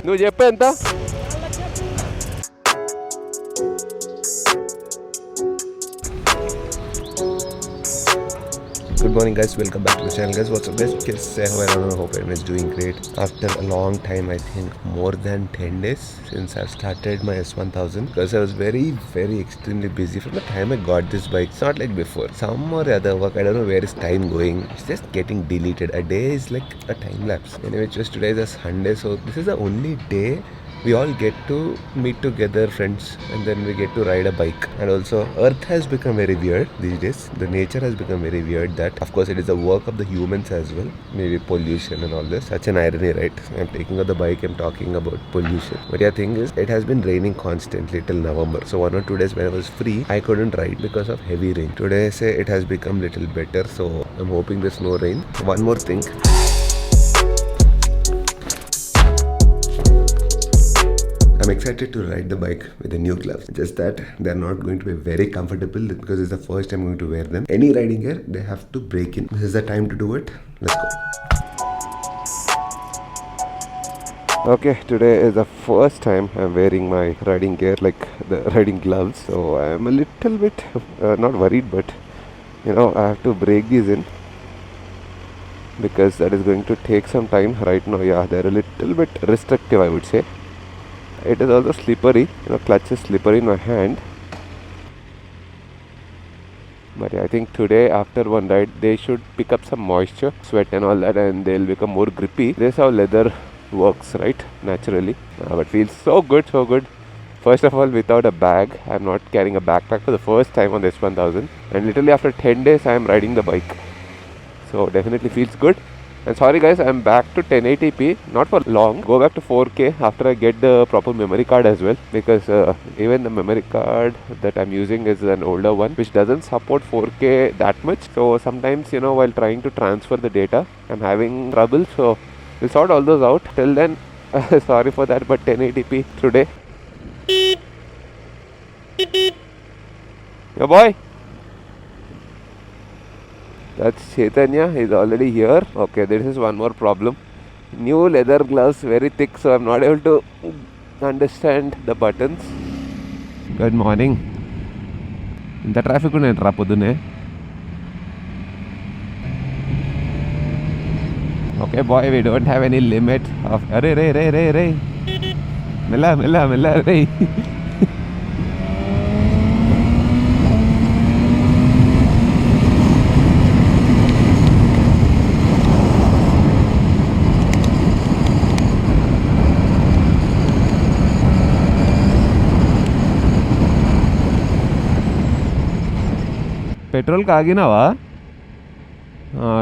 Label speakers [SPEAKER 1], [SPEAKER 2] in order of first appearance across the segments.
[SPEAKER 1] నువ్వు చెప్పు ఎంత? Good morning guys, welcome back to the channel guys. What's up guys? Kids say how I hope everyone is doing great. After a long time, I think more than 10 days since I've started my S1000, because I was very extremely busy from the time I got this bike. It's not like before, some or other work, I don't know where is time going, it's just getting deleted. A day is like a time lapse. Anyway, just today is a Sunday, so this is the only day we all get to meet together, friends, and then we get to ride a bike. And also, earth has become very weird these days. The nature has become very weird, that of course it is the work of the humans as well. Maybe pollution and all this. Such an irony, right? I'm taking out the bike, I'm talking about pollution. But yeah, thing is, it has been raining constantly till November. So 1 or 2 days when I was free, I couldn't ride because of heavy rain. Today, say it has become little better, so I'm hoping there's no rain. One more thing. I'm excited to ride the bike with the new gloves. Just that they're not going to be very comfortable because it's the first time I'm going to wear them. Any riding gear, they have to break in. This is the time to do it. Let's go. Okay, today is the first time I'm wearing my riding gear, like the riding gloves. So I'm a little bit not worried, but you know, I have to break these in because that is going to take some time. Right now, yeah, they're a little bit restrictive, I would say. It is also slippery, you know, clutch is slippery in my hand. But yeah, I think today after one ride, they should pick up some moisture, sweat and all that, and they'll become more grippy. This is how leather works, right? Naturally. But feels so good, so good. First of all, without a bag. I'm not carrying a backpack for the first time on this 1000. And literally after 10 days, I'm riding the bike. So definitely feels good. And sorry guys, I'm back to 1080p, not for long. Go back to 4K after I get the proper memory card as well, because even the memory card that I'm using is an older one which doesn't support 4K that much. So sometimes, you know, while trying to transfer the data, I'm having trouble. So we'll sort all those out. Till then, sorry for that, but 1080p today. Yo boy! That's Chaitanya, he's already here. Okay, this is one more problem. New leather gloves, very thick, so I'm not able to understand the buttons. Good morning. In the traffic unna podune. Okay boy, we don't have any limit of... Arey. Mella, rey. పెట్రోల్కి ఆగినావా?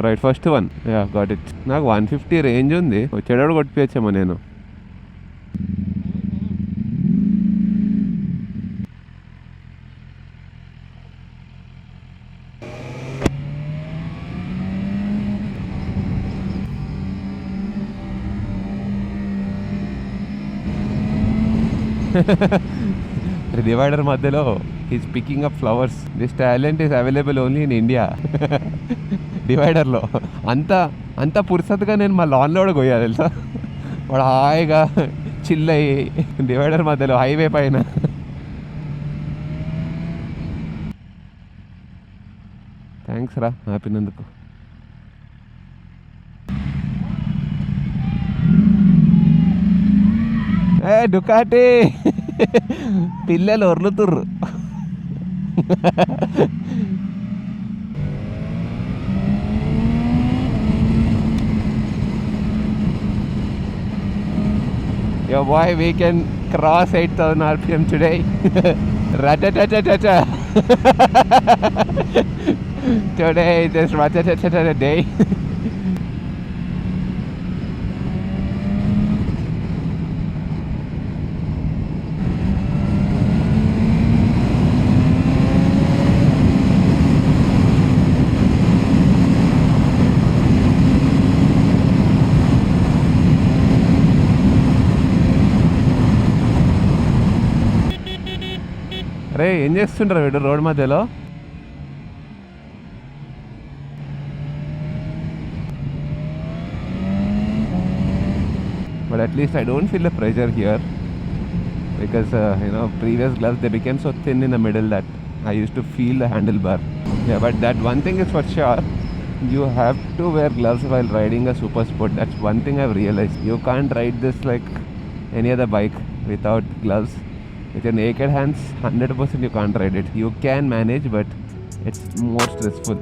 [SPEAKER 1] Right, first one. Yeah, got it. నాకు 150 range ఉంది, వచ్చేటప్పుడు కొట్టిపోయచ్చేమో నేను. Divider మధ్యలో he's picking up flowers. This talent is available only in India. డివైడర్లో అంత పురుసత్తుగా నేను మా లాన్లో కూడా పోయా తెలుసా. వాడు హాయిగా చిల్ అయ్యి డివైడర్ మధ్యలో హైవే పైన. థ్యాంక్స్ రా ఆపినందుకు. డుకాటి పిల్లలు ఒర్లుతుర్రు. Yo boy, we can cross 8,000 RPM today. Ratatata. Today is just ratatata day. అరే ఏం చేస్తుండ్రా వీడు రోడ్ మధ్యలో? but at least I don't feel the pressure here because previous gloves, they became so thin in the middle that I used to feel the handlebar. Yeah, but that one thing is for sure, you have to wear gloves while riding a super sport. That's one thing I've realized. You can't ride this like any other bike without gloves. With your naked hands, 100% you can't ride it. You can manage, but it's more stressful.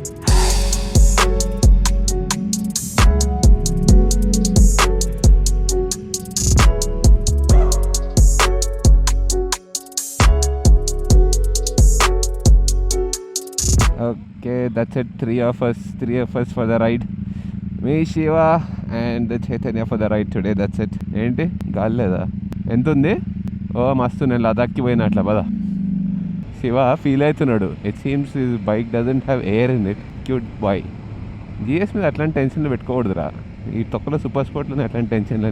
[SPEAKER 1] Okay, that's it. Three of us for the ride. Me, Shiva and Chaitanya for the ride today. That's it. ఏంటి గాలి లేదా ఎంత ఉంది? ఓ మస్తు, నేను లదాఖ్కి పోయినట్ల పద. శివ ఫీల్ అవుతున్నాడు. It seems his bike doesn't have air in it. Cute boy. GS మీద అట్లాంటి టెన్షన్లు పెట్టుకోకూడదురా. ఈ తొక్కలో సూపర్ స్పోర్ట్లోనే అట్లాంటి టెన్షన్లు.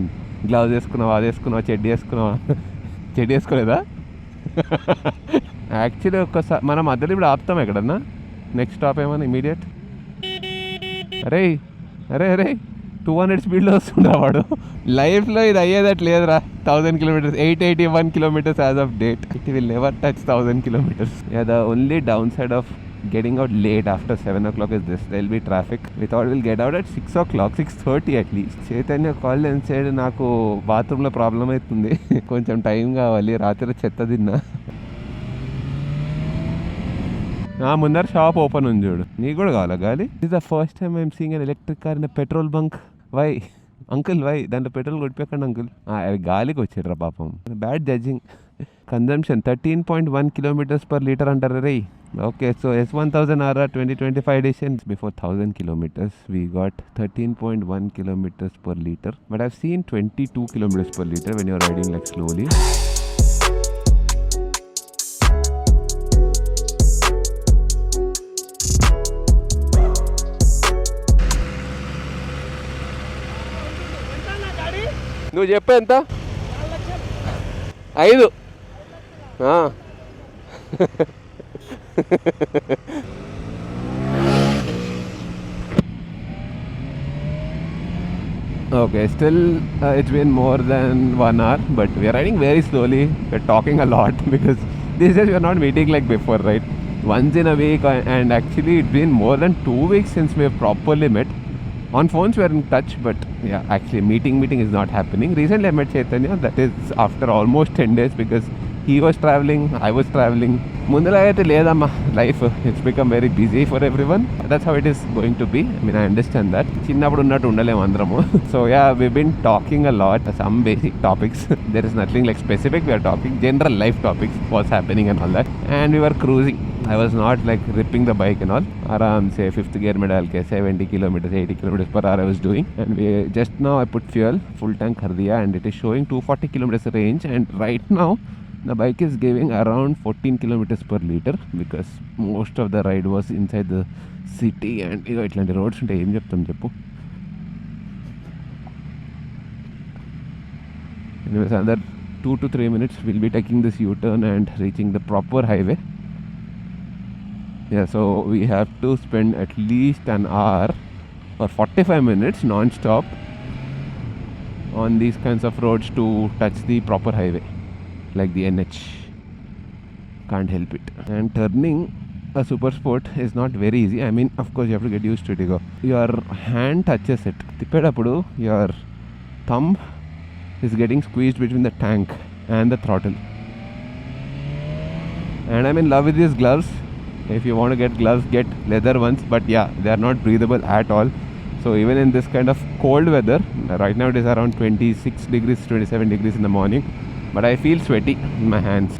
[SPEAKER 1] గ్లౌజ్ వేసుకున్నావా, అది వేసుకున్నావా, చెడ్డీ వేసుకున్నావా? చెడ్డీ వేసుకోలేదా? యాక్చువల్లీ ఒక్కసారి మనం మధ్యలో ఇప్పుడు ఆపుతాం ఎక్కడన్నా. నెక్స్ట్ స్టాప్ ఏమన్నా ఇమీడియట్. అరే 200 స్పీడ్లో వస్తుండ్రా వాడు. లైఫ్లో ఇది అయ్యేదట్ లేదురా. 1000 kilometers, 881 kilometers as of date. It will never touch 1000 kilometers. Yeah, the only downside of getting out late after 7 o'clock is this. There will be traffic. We thought we'll get out at 6 o'clock, 6:30 at least. Chaitanya called and said, నాకు బాత్రూంలో problem అవుతుంది, కొంచెం time కావాలి, రాత్రి చెత్త తిన్నా. ముందర shop open ఉంది చూడు. నీకు కూడా కావాలా గాలి? This the first time I'm seeing an electric car in petrol bunk. Why uncle, why? దాంట్లో పెట్రోల్ కొట్టిపోకండి అంకుల్. అవి గాలికి వచ్చాడు పాపం. Bad judging. Consumption 13.1 kilometers per liter అంటారు రే. Okay, so S1000RR 2025 edition before 1000 kilometers we got 13.1 kilometers per liter, but I've seen 22 kilometers per liter when you're riding like slowly. నువ్వు చెప్పే ఎంత? 5. Okay, still it's been more than 1 hour, but we are riding very slowly. We're talking a lot because these days we are not meeting like before, right? Once in a week, and actually it's been more than 2 weeks since we have properly met. On phones we are in touch, but yeah, actually meeting is not happening. Recently I met Chaitanya, that is after almost 10 days because he was traveling, I was traveling. Mundala aithe ledamma life. It's become very busy for everyone. That's how it is going to be. I mean, I understand that. Chinnappudu unnattu undalem andramu. So yeah, we've been talking a lot, some basic topics. There is nothing like specific. We are talking general life topics, what's happening and all that. And we were cruising. I was not like ripping the bike and all. Aram say 5th gear में डाल के 70 kilometers, 80 kilometers per hour I was doing. And we just now I put fuel, full tank कर दिया, and it is showing 240 kilometers range. And right now the bike is giving around 14 kilometers per liter because most of the ride was inside the city. And ఇట్లాంటి roads ఉంటే ఏం చెప్తాం చెప్పు. Anyways, another 2 to 3 minutes we'll be taking this U-turn and reaching the proper highway. Yeah, so we have to spend at least an hour or 45 minutes non-stop on these kinds of roads to touch the proper highway, like the NH. Can't help it. And turning a super sport is not very easy. I mean, of course you have to get used to it. Your hand touches it. Tippedapudu, your thumb is getting squeezed between the tank and the throttle. And I'm in love with these gloves. If you want to get gloves, get leather ones, but yeah, they are not breathable at all. So even in this kind of cold weather, right now it is around 26 degrees, 27 degrees in the morning, but I feel sweaty in my hands.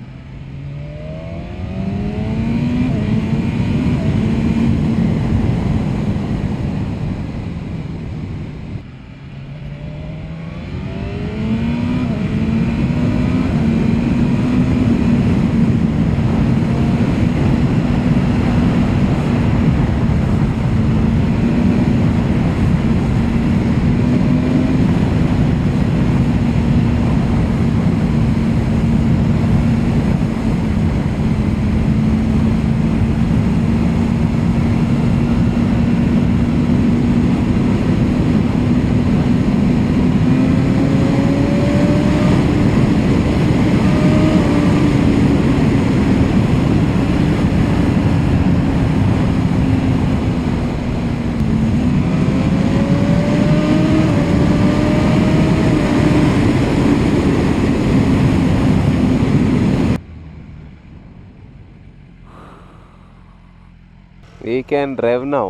[SPEAKER 1] We can rev now.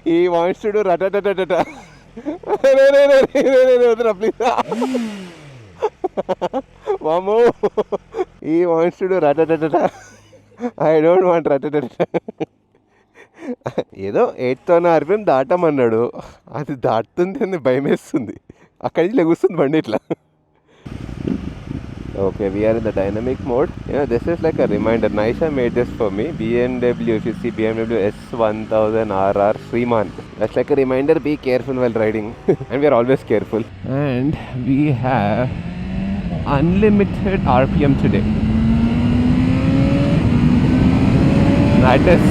[SPEAKER 1] He wants to do ratatatata. Mamu. He wants to do ratatatata. I don't want ratatatata. ఏదో 8,000 RPM దాటమన్నాడు. అది దాటుతుంది అని భయం వేస్తుంది. అక్కడి నుంచి లెగుస్తుంది బండి ఇట్లా. Okay, we are in the dynamic mode. This is like a reminder. Naisha made this for me. BMW, if you see BMW S1000RR Sriman. That's like a reminder, be careful while riding. And we are always careful. And we have unlimited RPM today. That is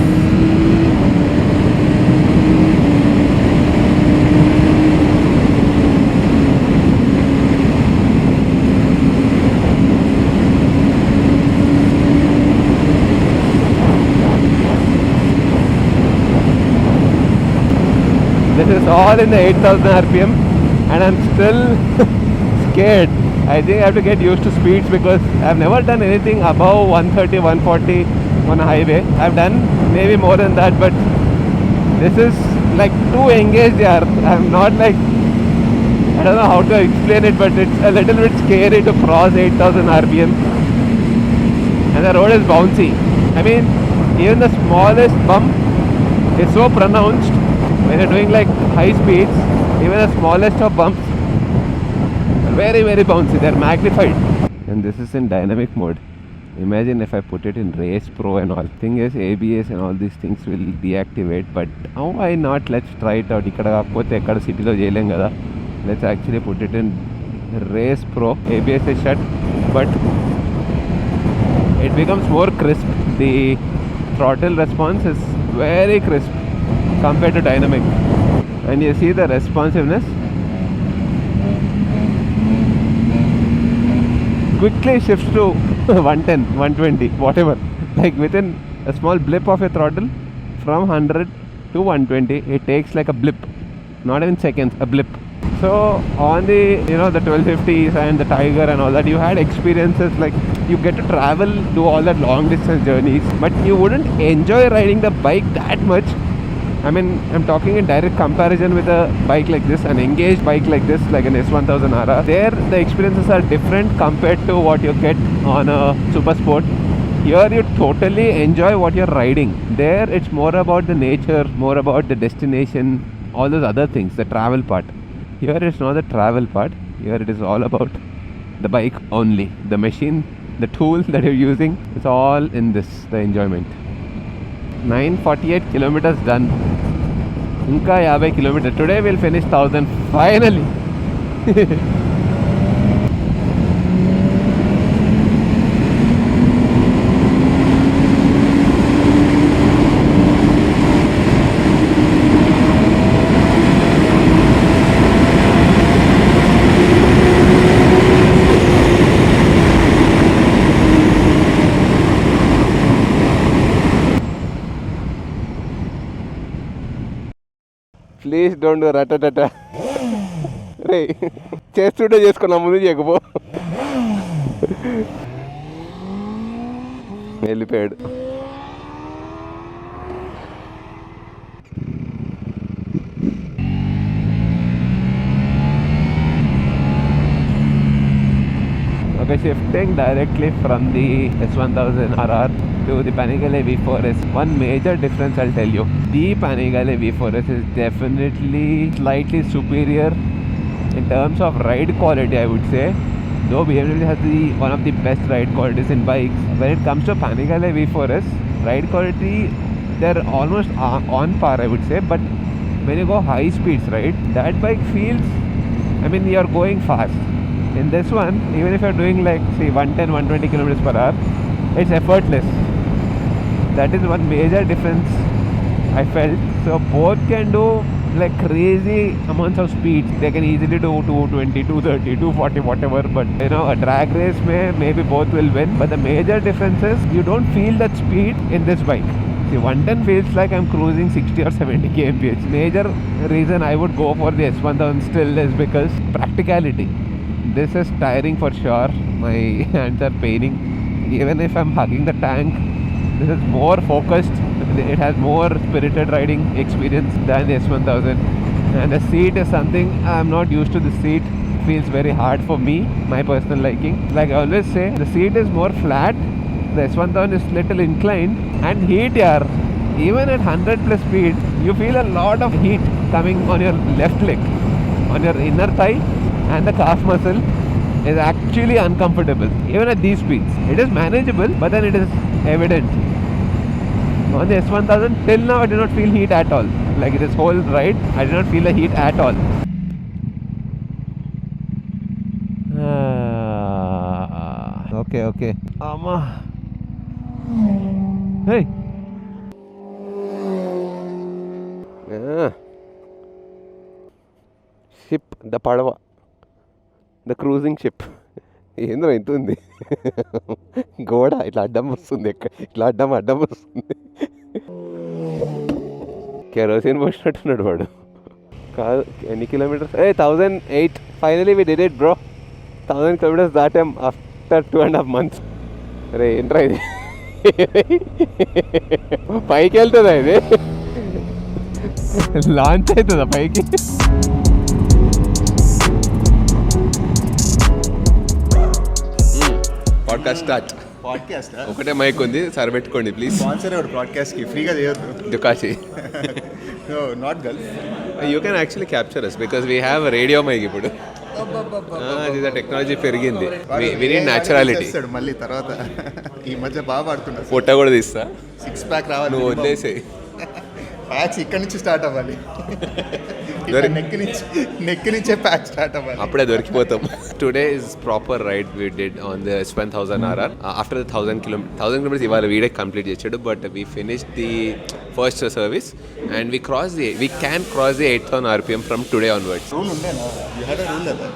[SPEAKER 1] all in the 8,000 RPM and I'm still scared. I think I have to get used to speeds because I've never done anything above 130, 140 on a highway. I've done maybe more than that, but this is like too engaged here. I'm not like, I don't know how to explain it, but it's a little bit scary to cross 8,000 RPM and the road is bouncy. I mean, even the smallest bump is so pronounced. When you're doing like high speeds, even the smallest of bumps are very, very bouncy. They're magnified. And this is in dynamic mode. Imagine if I put it in Race Pro and all. Thing is, ABS and all these things will deactivate. But why not? Let's try it out. Let's actually put it in Race Pro. ABS is shut, but it becomes more crisp. The throttle response is very crisp compared to dynamic, and you see the responsiveness quickly shifts to 110, 120, whatever, like within a small blip of a throttle from 100 to 120. It takes like a blip, not even seconds, a blip. So on the the 1250s and the Tiger and all that, you had experiences like you get to travel, do all that long distance journeys, but you wouldn't enjoy riding the bike that much. I mean, I'm talking in direct comparison with a bike like this, an engaged bike like this, like an S1000RR. There, the experiences are different compared to what you get on a Super Sport. Here, you totally enjoy what you're riding. There, it's more about the nature, more about the destination, all those other things, the travel part. Here, it's not the travel part. Here, it is all about the bike only. The machine, the tool that you're using, it's all in this, the enjoyment. 948 kilometers done. Inka 50 kilometers. Today we'll finish 1000 finally. Please don't do ratatata. రే చేస్తుంటే చేసుకున్నా, ముందు చేయకపో. వెళ్ళిపోయాడు. Okay, shifting directly from the S1000RR to the PANIGALE V4s. One major difference I'll tell you. The PANIGALE V4s is definitely slightly superior in terms of ride quality, I would say. Though BMW has one of the best ride qualities in bikes, when it comes to PANIGALE V4s, ride quality, they're almost on par, I would say. But when you go high speeds, right, that bike feels, I mean, you're going fast. In this one, even if you're doing like say 110, 120 kilometers per hour, it's effortless. That is one major difference I felt. So both can do like crazy amounts of speed. They can easily do 220, 230, 240, whatever. But a drag race maybe both will win. But the major difference is you don't feel that speed in this bike. See, 110 feels like I'm cruising 60 or 70 kmph. Major reason I would go for the S1000 still is because practicality. This is tiring for sure. My hands are paining. Even if I'm hugging the tank, this is more focused. It has more spirited riding experience than the S1000. And the seat is something I'm not used to. The seat feels very hard for me, my personal liking. Like I always say, the seat is more flat. The S1000 is little inclined. And heat, yaar. Even at 100 plus speed, you feel a lot of heat coming on your left leg, on your inner thigh, and the calf muscle is actually uncomfortable. Even at these speeds, it is manageable, but then it is evident. On the S1000, till now I did not feel heat at all. Like this whole ride, I did not feel the heat at all. Okay. Amma. Hey. Ship, the Padava. The cruising ship. ఏంద్ర ఇంత ఉంది గోడ ఇట్లా అడ్డం వస్తుంది ఇట్లా అడ్డం వస్తుంది కెరోసిన్ పోసినట్టున్నాడు వాడు కాదు ఎన్ని kilometres 1008 finally we did it bro 1000 kilometers దాటాం ఆఫ్టర్ 2.5 months అరే ఏంట్రా ఇది పైకి వెళ్తుందా ఇది లాంచ్ అవుతుందా పైకి పాడ్కాస్ట్ ఒకటే మైక్ ఉంది సర్ పెట్టుకోండి ప్లీజ్
[SPEAKER 2] స్పాన్సర్ ఎవరు పాడ్కాస్ట్ కి ఫ్రీగా చేయొద్దు
[SPEAKER 1] Ducati
[SPEAKER 2] no not gulf
[SPEAKER 1] you can actually capture us because we have radio mic ఇప్పుడు ఇది టెక్నాలజీ పెరిగింది వి నీడ్ న్యాచురాలిటీ
[SPEAKER 2] మళ్ళీ తర్వాత ఈ మధ్య బాగా పాడుతున్నా
[SPEAKER 1] ఫోటో కూడా తీస్తా
[SPEAKER 2] 6 ప్యాక్ రావాలి
[SPEAKER 1] నువ్వు వదిలేసేయి
[SPEAKER 2] ప్యాక్స్ ఇక్కడ నుంచి స్టార్ట్ అవ్వాలి నెక్ నుంచే ప్యాక్ స్టార్ట్ అవ్వాలి
[SPEAKER 1] అప్పుడే దొరికిపోతాం today is proper ride we did on the S1000RR after the 1000 kilometers ఇవాళ వీడే కంప్లీట్ చేసాడు but we finish the first service and we can cross the 8000 RPM from today onwards
[SPEAKER 2] rule ఉండేనా you had a rule కదా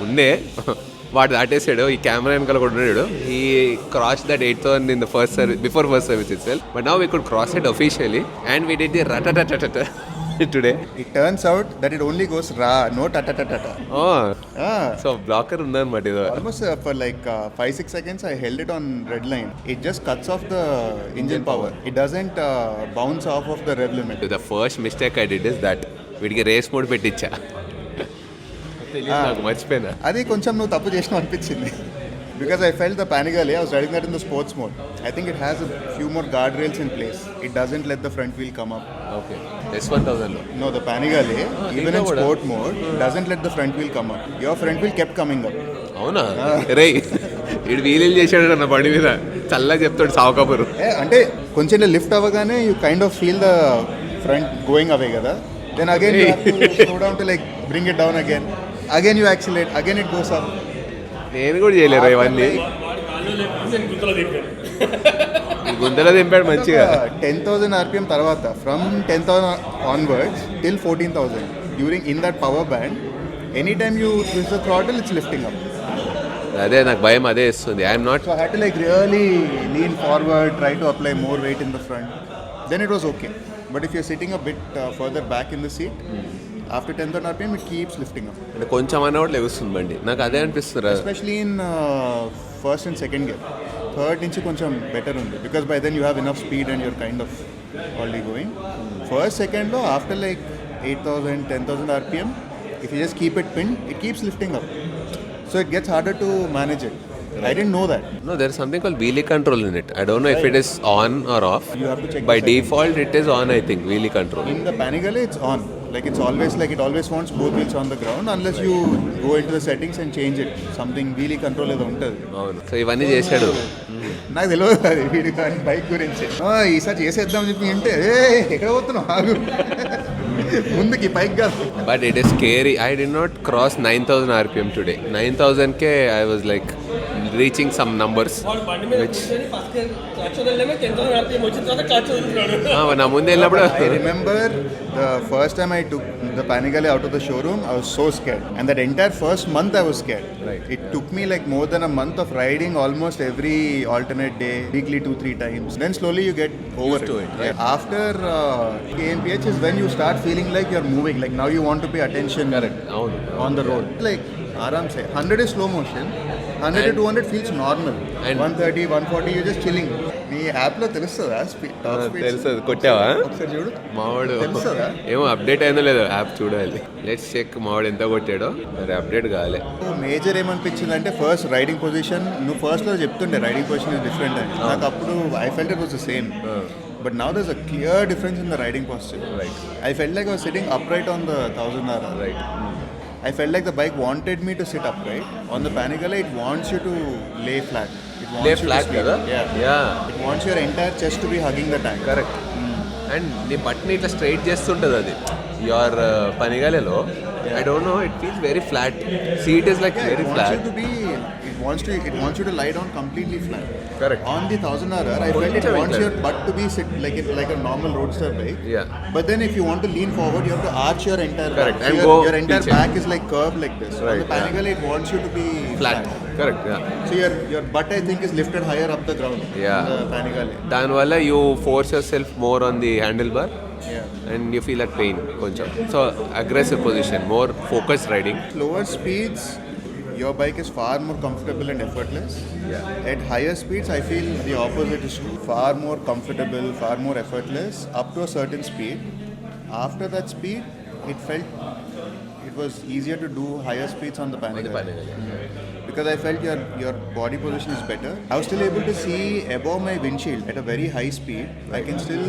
[SPEAKER 1] ఉండే వాడు దాటేసాడు ఈ camera వెనకాల కూడా ఉన్నాడు ఈ cross that 8000 in the first service before first service itself but now we could cross it officially and we did the రటటటట today
[SPEAKER 2] it turns out that it only goes ra no tatatata
[SPEAKER 1] so blocker undanamata idu
[SPEAKER 2] almost for like 5-6 seconds I held it on red line. It just cuts off the engine power. It doesn't bounce off of the rev limit.
[SPEAKER 1] The first mistake I did is that వీడికి race mode పెట్టించా నాకు మర్చిపోయినా
[SPEAKER 2] అది కొంచెం నువ్వు తప్పు చేసినావు అనిపించింది because I felt the PANIGALE, I was riding that in the sports mode. I think it has a few more guardrails in place. It doesn't let the front wheel come up.
[SPEAKER 1] Okay. S1000 lo.
[SPEAKER 2] No, the PANIGALE, even in sport mode, doesn't let the front wheel come up. Your front wheel kept coming up.
[SPEAKER 1] అవునా రే ఇడు wheeling చేసాడు అన్న బండి మీద చల్లగా చెప్తాడు సావుకబురు
[SPEAKER 2] అంటే కొంచెం లిఫ్ట్ అవ్వగానే you kind of feel the front going away కదా. Then again you have to slow down to like bring it down again. Again you accelerate, again it goes up.
[SPEAKER 1] నేను కూడా చేయలేరు ఇవన్నీ గుంతలో దింపాడు మంచిగా
[SPEAKER 2] 10,000 RPM తర్వాత from 10,000 onwards till 14,000 during in that power band anytime you twist the throttle it's lifting up.
[SPEAKER 1] అదే నాకు భయం అదే ఇస్తుంది I'm not
[SPEAKER 2] so I had to like really lean forward, try to apply more weight in the front, then it was okay. But if you're sitting a bit further back in the seat after 10,000 RPM it keeps lifting up.
[SPEAKER 1] అంటే కొంచెం అన్న కూడా లెగుస్తుంది బండి నాకు అదే అనిపిస్తుంది
[SPEAKER 2] especially in first and second gear. Third నుంచి కొంచెం better ఉంది because by then you have enough speed and you're kind of already going. First second లో after like 8,000 10,000 RPM if you just keep it pinned it keeps lifting up, so it gets harder to manage it. Right. I didn't know that.
[SPEAKER 1] No, there is something called wheelie control in it. I don't know if it is on or off.
[SPEAKER 2] You have to check.
[SPEAKER 1] By default, it is on. I think wheelie control.
[SPEAKER 2] In the PANIGALE, it's on. Like it's always like it always wants both wheels on the ground unless you go into the settings and change it. Something wheelie control ఏదో ఉంటుంది.
[SPEAKER 1] అవును. So ఇవన్నీ చేశాడు.
[SPEAKER 2] నాకు తెలియదు అది వీడి bike గురించి. ఈసారి చేసేద్దాం చెప్పి అంటే ఎక్కడ పోతున్నావు ఆగు ముందుకి బైక్ కాదు.
[SPEAKER 1] But it is scary. I did not cross 9,000 RPM today. 9,000 I was like reaching some numbers. Which నా ముందు వెళ్ళినప్పుడు
[SPEAKER 2] I remember the first time I took the Panigale out of the showroom, I was so scared. And that entire first month I was scared.
[SPEAKER 1] Right.
[SPEAKER 2] It took me like more than a month of riding almost every alternate day, weekly 2-3 times. Then slowly you get over
[SPEAKER 1] Used to it, right.
[SPEAKER 2] Yeah. After KMPH is when you start feeling like you're moving, like now you want to pay attention
[SPEAKER 1] అవును
[SPEAKER 2] on the road. Like Aram say, 100 is slow motion, 100 to 200 feels normal.
[SPEAKER 1] And
[SPEAKER 2] 130, 140 you're just chilling. నీ యాప్లో తెలుస్తుందా speed top speed
[SPEAKER 1] తెలుసు కొట్టావా
[SPEAKER 2] ఒకసారి చూడు
[SPEAKER 1] మావాడు
[SPEAKER 2] తెలుస్తుందా?
[SPEAKER 1] ఏమో అప్డేట్ అయిందో లేదో యాప్ చూడాలి. లెట్స్ చెక్ మావాడు ఎంత కొట్టాడో మరి అప్డేట్ కావాలి.
[SPEAKER 2] మేజర్ ఏమనిపించింది అంటే ఫస్ట్ రైడింగ్ పొజిషన్ నువ్వు ఫస్ట్లో చెప్తుండే రైడింగ్ పొజిషన్ ఇస్ డిఫరెంట్ అని నాకు అప్పుడు I felt it was the same but now దర్స్ a clear difference in the riding posture.
[SPEAKER 1] Right.
[SPEAKER 2] I felt like I was sitting upright on the 1000RR.
[SPEAKER 1] Right.
[SPEAKER 2] I felt like the bike wanted me to sit upright. On the Panigale, it wants you to lay flat. It wants
[SPEAKER 1] Lay
[SPEAKER 2] you
[SPEAKER 1] flat
[SPEAKER 2] to sleep.
[SPEAKER 1] కదా?
[SPEAKER 2] Yeah. It wants your entire chest to be hugging the tank.
[SPEAKER 1] Correct. And నీ బట్ని ఇట్లా straight చేస్తుంటుంది అది. Your పనిగాలేలో I don't know it feels very flat. Seat is like very flat.
[SPEAKER 2] It wants you to lie down completely flat.
[SPEAKER 1] Correct.
[SPEAKER 2] On the 1000RR, I felt it wants your butt to be sit like a normal roadster bike.
[SPEAKER 1] Yeah.
[SPEAKER 2] But then if you want to lean forward, you have to arch your entire
[SPEAKER 1] Correct.
[SPEAKER 2] back.
[SPEAKER 1] And
[SPEAKER 2] So
[SPEAKER 1] go
[SPEAKER 2] your entire
[SPEAKER 1] pitch it.
[SPEAKER 2] back is like curved like this.
[SPEAKER 1] Right,
[SPEAKER 2] On the Panigale, it wants you to be
[SPEAKER 1] flat. Correct.
[SPEAKER 2] So your butt, I think, is lifted higher up the ground.
[SPEAKER 1] Yeah.
[SPEAKER 2] On the Panigale.
[SPEAKER 1] దానివల్ల you force yourself more on the handlebar
[SPEAKER 2] Yeah.
[SPEAKER 1] And you feel at pain కొంచెం. So aggressive position, more focus riding.
[SPEAKER 2] Slower speeds, your bike is far more comfortable and effortless.
[SPEAKER 1] Yeah.
[SPEAKER 2] At higher speeds, I feel the opposite is true. Far more comfortable, far more effortless, up to a certain speed. After that speed, it felt it was easier to do higher speeds on the Panigale. Because I felt your body position is better. I was still able to see above my windshield at a very high speed. I can still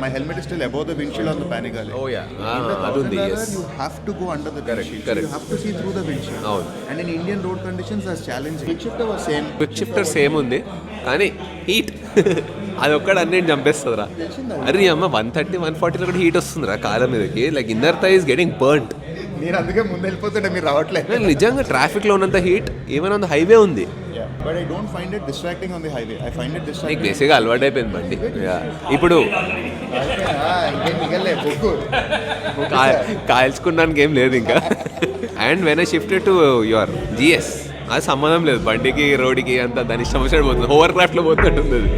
[SPEAKER 2] my helmet is still above the windshield on the Panigale.
[SPEAKER 1] Oh yeah.
[SPEAKER 2] In the
[SPEAKER 1] అది ఉంది.
[SPEAKER 2] 1000RR,
[SPEAKER 1] Yes.
[SPEAKER 2] you have to go under the
[SPEAKER 1] Correct,
[SPEAKER 2] windshield.
[SPEAKER 1] correct.
[SPEAKER 2] So you have to see through the windshield.
[SPEAKER 1] అవును.
[SPEAKER 2] And in Indian road conditions, that's challenging. Quick shifter was same.
[SPEAKER 1] Quick shifter same ఉంది కానీ heat అది ఒక్కడు అన్నింటి చంపేస్తుందిరా. అరే అమ్మ 130, 140లో కూడా heat వస్తుందిరా కాలం మీదకి. Like inner thigh is getting burned.
[SPEAKER 2] నేను అందుకే ముందు వెళ్ళిపోతుంటే మీరు రావట్లేదు.
[SPEAKER 1] నిజంగా ట్రాఫిక్లో ఉన్నంత heat even on the highway ఉంది.
[SPEAKER 2] But I don't find it distracting on the highway. I find it
[SPEAKER 1] నీకు
[SPEAKER 2] డిస్ట్రాక్టింగ్.
[SPEAKER 1] బేసిక్గా అలవాటు అయిపోయింది బండి. ఇప్పుడు
[SPEAKER 2] ఇంకేం మిగలే బొగ్గు
[SPEAKER 1] కాల్చుకున్నానికి ఏం లేదు ఇంకా. And when I shifted to your GS అది సంబంధం లేదు బండికి రోడ్డుకి అంతా దాని ఇష్టం వచ్చినట్టు పోతుంది. హోవర్ క్రాఫ్ట్లో పోతున్నట్టుంది అది.